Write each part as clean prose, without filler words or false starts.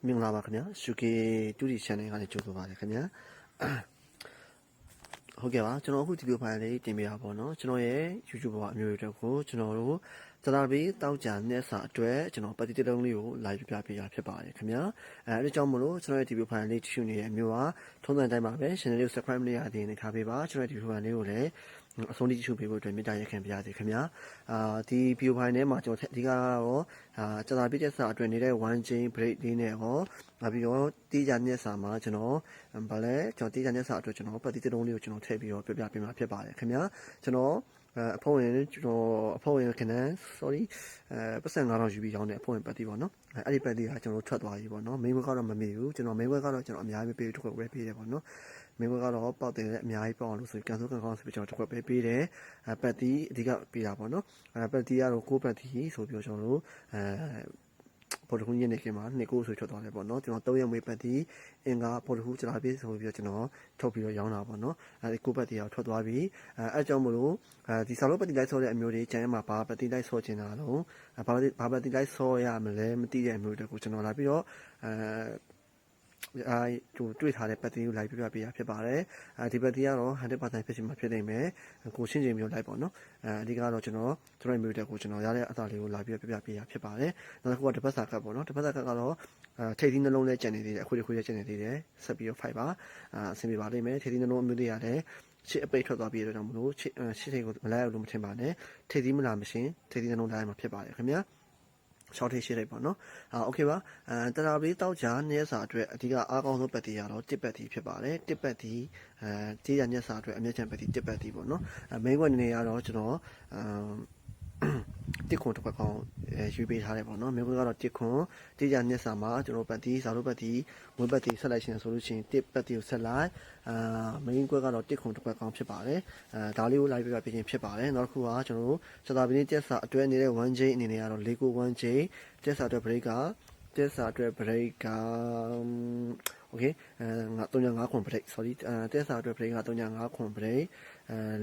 မင်္ဂလာပါခင်ဗျာရှုကေတူဒီ channel ကနေကြိုဆိုပါရခင်ဗျာဟုတ်ကဲ့ပါကျွန်တော်အခုဒီဗီဒီယိုဖိုင်လေးတင်ပြပါပေါ့နော်ကျွန်တော်ရဲ့ YouTube ပေါ်အမျိုးတွေအတွက်ကိုကျွန်တော်တို့သလာပီတောက်ကြနဲ့စာအတွက်ကျွန်တော်ပတ်တိတုံးလေးကို live ပြပေးရဖြစ်ပါတယ်ခင်ဗျာအဲဒါကြောင့်မလို့ကျွန်တော်ရဲ့ဒီဗီဒီယိုဖိုင်လေးတရှုနေတဲ့အမျိုးကထုံးစံတိုင်းပါပဲ channel လေးကို subscribe လုပ်ရသေးတယ်ခါပေးပါကျွန်တော်ရဲ့ဒီဗီဒီယိုဖိုင်လေးကိုလည်းအဆုံးထိကြည့်ရှုပေးဖို့အတွက်မေတ္တာရက်ခံပါရစေခင်ဗျာဒီဗီဒီယိုဖိုင်ထဲမှာကျွန်တော်အဓိကတော့သလာပီတက်စာအတွက်နေတဲ့ one chain break လေးနဲ့ဟောပြီးတော့တီးကြမျက်စာမှာကျွန်တော်ဗာလဲကျွန်တော်တီးကြမျက်စာအတွက်ကျွန်တော်ပတ်တိတုံးလေးကိုကျွန်တော်ထည့်ပြီးတော့ပြပြပေးမှာဖြစ်ပါတယ်ခင်ဗျာကျွန်တော်အဖုံးဝင်ကျွန်တော်အဖုံးဝင်ခဏ sorry ပတ်စံ9000ယူပြီးရောင်းတဲ့အဖုံးဝင်ပတ်တိပေါ့နော်အဲ့ဒီပတ်တိကကျွန်တော်ထွက်သွားပြီပေါ့နော် main web ကတော့မမေ့ဘူးကျွန်တော် main web ကတော့ကျွန်တော်အများကြီးပေးတစ်ခွက်ပဲပေးတယ်ပေါ့နော် main web ကတော့ပေါက်တယ်အများကြီးပေါက်အောင်လို့ဆိုကန်ဆိုကန်ကောင်းဆိုပြီးကျွန်တော်တစ်ခွက်ပဲပေးတယ်ပတ်တိအဓိကပေးတာပေါ့နော်ပတ်တိကတော့6ပတ်တိဆိုပြီးကျွန်တော်တို့ပေါ်တခုညနေခင်းမှာ2ကိုဆိုထွက်သွားတယ်ပေါ့နော်ကျွန်တော်3ရက်မွေးပတ်တီအင်္ဂါပေါ်တခုကျွန်တော်ပြေးဆိုပြီးတော့ကျွန်တော်ထုတ်ပြီးတော့ရောင်းတာပေါ့နော်အဲဒီကိုပတ်တီကထွက်သွားပြီအဲကြောင့်မလို့ဒီစာလုံးပတ်တီလိုက်ဆော့တဲ့အမျိုးတွေကျန်ရမှာဘာပတ်တီလိုက်ဆော့ချင်တာလုံးဘာပတ်တီလိုက်ဆော့ရမလဲမသိတဲ့အမျိုးတွေကိုကျွန်တော်လာပြီးတော့တွေ့ထားတဲ့ပတ်တီကိုလိုက်ပြပြပေးရဖြစ်ပါတယ်ဒီပတ်တီကတော့ 100% ဖြစ်ချင်မှဖြစ်နိုင်မယ်ကိုရှင်းချင်းမျိုးလိုက်ပေါ့နော်အဓိကတော့ကျွန်တော်ရဲ့မျိုးတွေကိုကျွန်တော်ရတဲ့အသားလေးကိုလာပြီးပြပြပေးရဖြစ်ပါတယ်နောက်တစ်ခုကတပတ်စာကတ်ပေါ့နော်တပတ်စာကတ်ကတော့ထိပ်သီးနှလုံးလေးကျန်နေသေးတယ်အခွေလေးကျန်နေသေးတယ်ဆက်ပြီးတော့ fight ပါအဆင်ပြေပါလိမ့်မယ်ထိပ်သီးနှလုံးအမျိုးတွေရတယ်ချစ်အပိတ်ထွက်သွားပြီးတော့ကြောင့်မလို့ချစ်ထိတ်ကိုမလိုက်အောင်လို့မထင်ပါနဲ့ထိပ်သီးမလာမရှင်ထိပ်သီးနှလုံးတိုင်းမှာဖြစ်ပါတယ်ခင်ဗျာရှောက်ထိရှိလိုက်ပေါ့နော်โอเคပါတရာပလေးတောက်ကြနေစာအတွက်အဓိကအားကောင်းဆုံးပတ်တီကတော့တစ်ပတ်တီဖြစ်ပါတယ်တစ်ပတ်တီကြေးရညက်စာအတွက်အမြင့်ချမ်းပတ်တီတစ်ပတ်တီပေါ့နော်မိန်းခွက်နေကတော့ကျွန်တော်တစ်ခွန်တစ်ပတ်ကောင်းရွေးပေးထားတယ်ပေါ့နော်မိန်းခွက်ကတော့တစ်ခွန်ကြေးရညက်စာမှာကျွန်တော်ပတ်တီစာလို့ပတ်တီဝင်းပတ်တီဆက်လိုက်ရှင်ဆိုလို့ရှိရင်တစ်ပတ်တီကိုဆက်လိုက်မိန်းခွက်ကတော့တစ်ခွန်တစ်ပတ်ကောင်းဖြစ်ပါတယ်ဒါလေးကိုလိုက်ပြပြခြင်းဖြစ်ပါတယ်နောက်တစ်ခုကကျွန်တော်တို့စတာပင်းတက်စာအတွဲနေတဲ့ one chain အနေနဲ့ကတော့လေးကို one chain တက်စာအတွက် break ကတက်စာအတွက် break က okay 3.5ခွန် break sorry တက်စာအတွက် break က3.5ခွန် break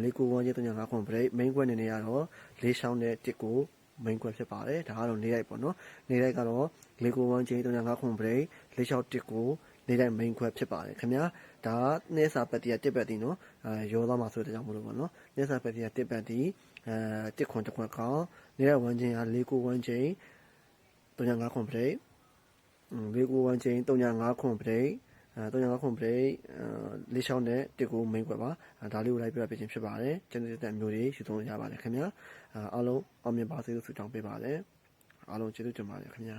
လေးကို one chain 3.5ခွန် break main ခွက်အနေနဲ့ကတော့လေးရှောင်းတဲ့တစ်ကို main ခွက်ဖြစ်ပါတယ်ဒါကတော့နေလိုက်ပေါ့နော်နေလိုက်ကတော့လေးကို one chain 3.5ခွန် break လေးရှောင်းတစ်ကိုနေလိုက် main ခွက်ဖြစ်ပါတယ်ခင်ဗျာဒါနေစာပတ်တီကတစ်ပတ်တီနော်ရောသွားမှာဆိုတဲ့ကြောင့်မလို့ပေါ့နော်နေစာပတ်တီကတစ်ပတ်တီတစ်ခွန်တစ်ခွက်ကောင်းနေတဲ့ one chain ကလေးကို one chain 3.5ခွန် break လေးကို one chain 3.5ခွန် break 3.5ခွန် break လေးရှောင်းတဲ့တစ်ကို main ခွက်ပါဒါလေးကိုလိုက်ပြပြခြင်းဖြစ်ပါတယ်ကျန်တဲ့အမျိုးတွေယူသုံးရပါတယ်ခင်ဗျာအားလုံးအောင်မြင်ပါစေလို့ဆုတောင်းပေးပါတယ်အားလုံးကျေးဇူးတင်ပါတယ်ခင်ဗျာ